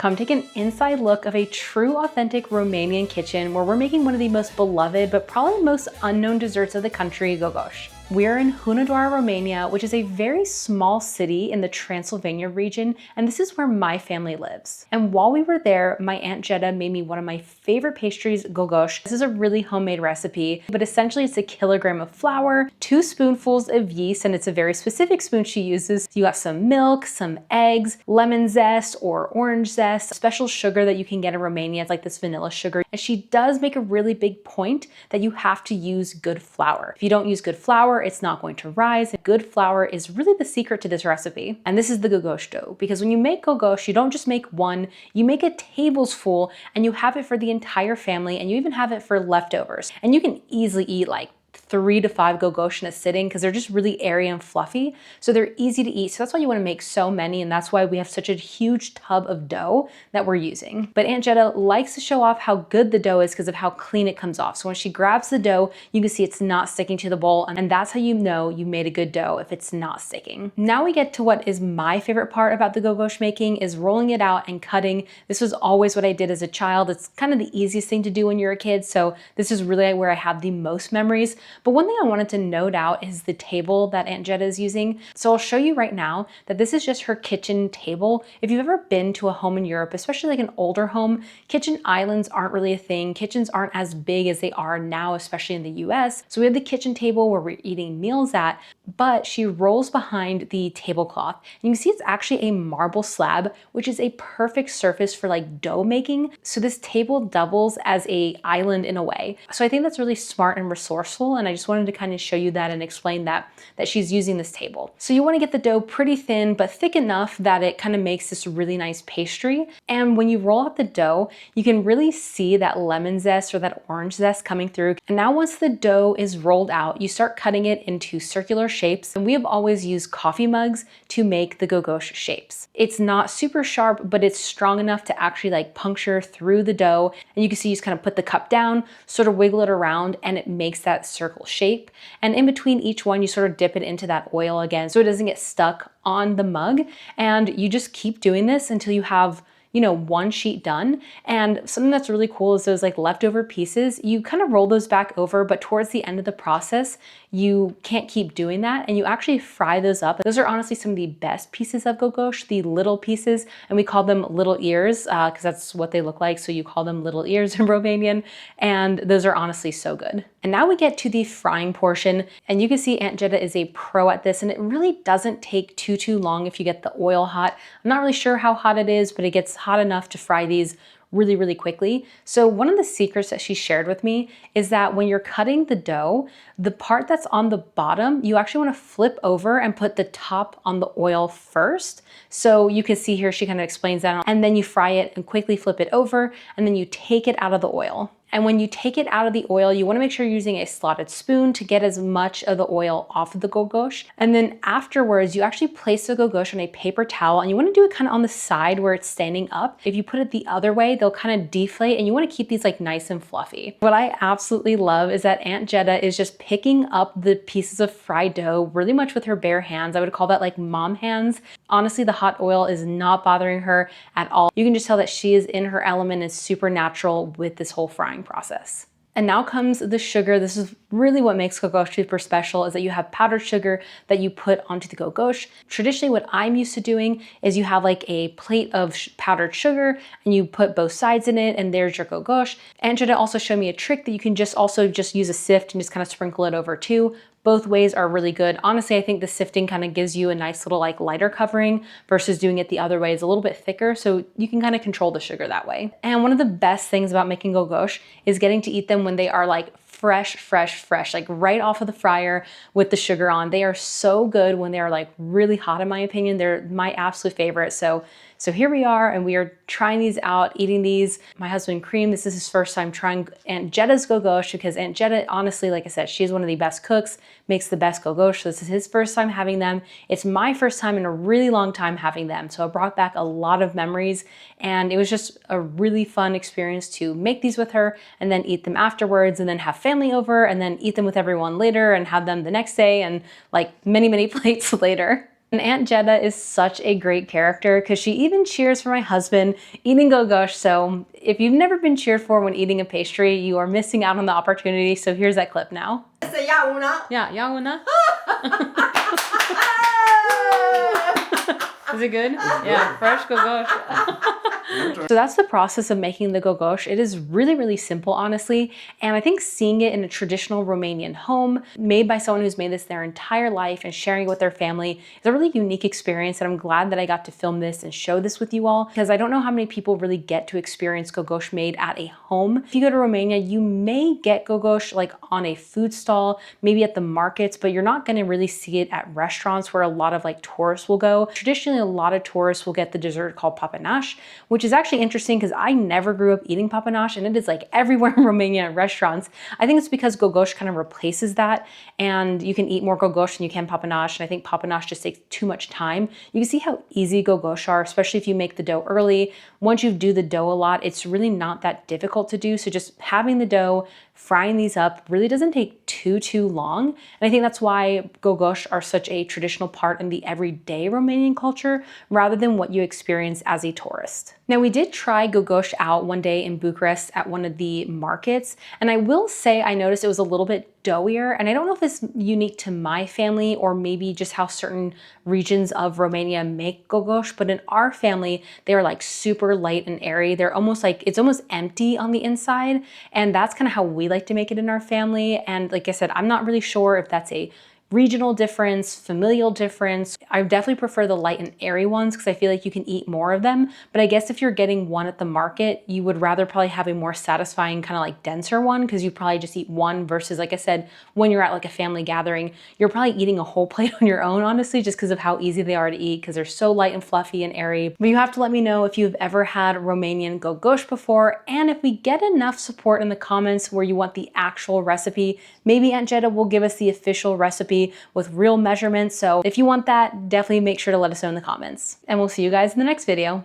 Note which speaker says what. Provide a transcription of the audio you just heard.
Speaker 1: Come take an inside look of a true authentic Romanian kitchen where we're making one of the most beloved but probably most unknown desserts of the country, gogoși. We're in Hunedoara, Romania, which is a very small city in the Transylvania region, and this is where my family lives. And while we were there, my Aunt Jetta made me one of my favorite pastries, gogoși. This is a really homemade recipe, but essentially it's a kilogram of flour, 2 spoonfuls of yeast, and it's a very specific spoon she uses. You got some milk, some eggs, lemon zest or orange zest, special sugar that you can get in Romania. It's like this vanilla sugar. And she does make a really big point that you have to use good flour. If you don't use good flour, it's not going to rise. Good flour is really the secret to this recipe. And this is the gogoși dough, because when you make gogoși, you don't just make one, you make a tablespoon and you have it for the entire family, and you even have it for leftovers. And you can easily eat like 3 to 5 gogoși in a sitting because they're just really airy and fluffy. So they're easy to eat. So that's why you want to make so many. And that's why we have such a huge tub of dough that we're using. But Aunt Jetta likes to show off how good the dough is because of how clean it comes off. So when she grabs the dough, you can see it's not sticking to the bowl. And that's how you know you made a good dough, if it's not sticking. Now we get to what is my favorite part about the gogoși making, is rolling it out and cutting. This was always what I did as a child. It's kind of the easiest thing to do when you're a kid. So this is really where I have the most memories. But one thing I wanted to note out is the table that Aunt Jetta is using. So I'll show you right now that this is just her kitchen table. If you've ever been to a home in Europe, especially like an older home, kitchen islands aren't really a thing. Kitchens aren't as big as they are now, especially in the US. So we have the kitchen table where we're eating meals at, but she rolls behind the tablecloth. And you can see it's actually a marble slab, which is a perfect surface for like dough making. So this table doubles as a island in a way. So I think that's really smart and resourceful. And I just wanted to kind of show you that and explain that she's using this table. So you want to get the dough pretty thin, but thick enough that it kind of makes this really nice pastry. And when you roll out the dough, you can really see that lemon zest or that orange zest coming through. And now once the dough is rolled out, you start cutting it into circular shapes. And we have always used coffee mugs to make the gogoși shapes. It's not super sharp, but it's strong enough to actually like puncture through the dough. And you can see you just kind of put the cup down, sort of wiggle it around, and it makes that circle shape. And in between each one, you sort of dip it into that oil again so it doesn't get stuck on the mug. And you just keep doing this until you have, you know, one sheet done. And something that's really cool is those like leftover pieces, you kind of roll those back over, but towards the end of the process, you can't keep doing that and you actually fry those up. Those are honestly some of the best pieces of gogoși, the little pieces, and we call them little ears because that's what they look like. So you call them little ears in Romanian, and those are honestly so good. And now we get to the frying portion, and you can see Aunt Jetta is a pro at this, and it really doesn't take too long if you get the oil hot. I'm not really sure how hot it is, but it gets hot enough to fry these really quickly. So one of the secrets that she shared with me is that when you're cutting the dough, the part that's on the bottom, you actually want to flip over and put the top on the oil first. So you can see here, she kind of explains that, and then you fry it and quickly flip it over, and then you take it out of the oil. And when you take it out of the oil, you want to make sure you're using a slotted spoon to get as much of the oil off of the gogoși. And then afterwards, you actually place the gogoși on a paper towel, and you want to do it kind of on the side where it's standing up. If you put it the other way, they'll kind of deflate, and you want to keep these like nice and fluffy. What I absolutely love is that Aunt Jetta is just picking up the pieces of fried dough really much with her bare hands. I would call that like mom hands. Honestly, the hot oil is not bothering her at all. You can just tell that she is in her element and super natural with this whole frying process. And now comes the sugar. This is really what makes gogoși super special, is that you have powdered sugar that you put onto the gogoși. Traditionally, what I'm used to doing is you have like a plate of powdered sugar and you put both sides in it, and there's your gogoși. Aunt Jetta also showed me a trick that you can just use a sift and just kind of sprinkle it over too. Both ways are really good. Honestly, I think the sifting kind of gives you a nice little like lighter covering versus doing it the other way. It's a little bit thicker, so you can kind of control the sugar that way. And one of the best things about making gogoși is getting to eat them when they are like fresh, like right off of the fryer with the sugar on. They are so good when they are like really hot, in my opinion. They're my absolute favorite. So here we are, and we are trying these out, eating these. My husband Cream, this is his first time trying Aunt Jetta's gogoși, because Aunt Jetta, honestly, like I said, she's one of the best cooks, makes the best gogoși. So this is his first time having them. It's my first time in a really long time having them. So it brought back a lot of memories, and it was just a really fun experience to make these with her and then eat them afterwards, and then have family over and then eat them with everyone later and have them the next day and like many plates later. And Aunt Jeddah is such a great character because she even cheers for my husband eating gogoși. So if you've never been cheered for when eating a pastry, you are missing out on the opportunity. So here's that clip now. Yeah, ia una. Is it good? Yeah, fresh gogoși. So that's the process of making the gogoși. It is really, really simple, honestly. And I think seeing it in a traditional Romanian home made by someone who's made this their entire life and sharing it with their family is a really unique experience. And I'm glad that I got to film this and show this with you all, because I don't know how many people really get to experience gogoși made at a home. If you go to Romania, you may get gogoși like on a food stall, maybe at the markets, but you're not gonna really see it at restaurants where a lot of like tourists will go. Traditionally, a lot of tourists will get the dessert called papanași, which is actually interesting because I never grew up eating papanași, and it is like everywhere in Romania at restaurants. I think it's because gogoși kind of replaces that, and you can eat more gogoși than you can papanași, and I think papanași just takes too much time. You can see how easy gogoși are, especially if you make the dough early. Once you do the dough a lot, it's really not that difficult to do. So just having the dough, frying these up really doesn't take too long. And I think that's why gogoși are such a traditional part in the everyday Romanian culture rather than what you experience as a tourist. Now, we did try gogoși out one day in Bucharest at one of the markets, and I will say I noticed it was a little bit doughier, and I don't know if it's unique to my family or maybe just how certain regions of Romania make gogoși, but in our family, they are like super light and airy. They're almost like, it's almost empty on the inside, and that's kind of how we like to make it in our family. And like I said, I'm not really sure if that's a regional difference, familial difference. I definitely prefer the light and airy ones because I feel like you can eat more of them. But I guess if you're getting one at the market, you would rather probably have a more satisfying kind of like denser one, because you probably just eat one versus, like I said, when you're at like a family gathering, you're probably eating a whole plate on your own, honestly, just because of how easy they are to eat, because they're so light and fluffy and airy. But you have to let me know if you've ever had Romanian gogoși before, and if we get enough support in the comments where you want the actual recipe, maybe Aunt Jeddah will give us the official recipe with real measurements. So if you want that, definitely make sure to let us know in the comments. And we'll see you guys in the next video.